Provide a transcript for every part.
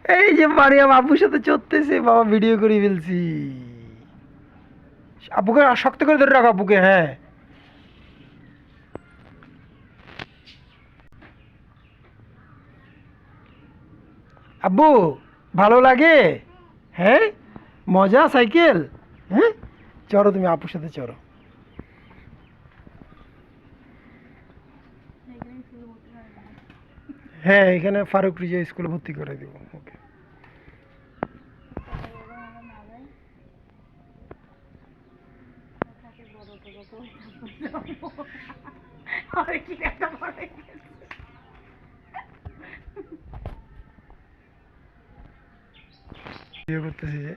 এই যে মারিয়াম আব্বুর সাথে চড়তেছে, বাবা ভিডিও করে ফেলছি। আব্বুকে শক্ত করে ধরে রাখো, আব্বুকে। হ্যাঁ, আব্বু ভালো লাগে? হ্যাঁ, মজা সাইকেল। হ্যাঁ, চড়ো তুমি আপুর সাথে চড়ো। হ্যাঁ, এখানে ফারুক রিজা স্কুলে ভর্তি করে দিব ওকে। বিয়ে করতেছি যে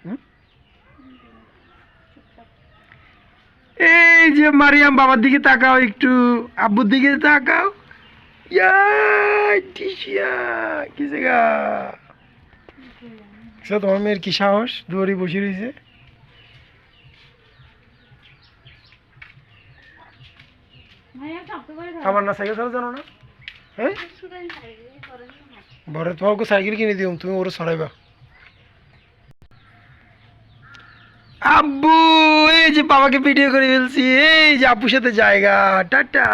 হুম? এই যে মারিয়াম বাবার দিকে তাকাও, একটু আব্বুর দিকে তাকাও। ইয়া টিসিয়া কিসে গা। তোমার মেয়ের কি সাহস, দুয়ারি বসে রয়েছে। আমার না সাইকেল চালা জানো না? হ্যাঁ, বড় তোমাকে সাইকেল কিনে দিও, তুমি ওরা সরাইবা। আব্বু এই যে বাবাকে ভিডিও করে ফেলছি, এই যে আব্বুর সাথে জায়গা। টাটা।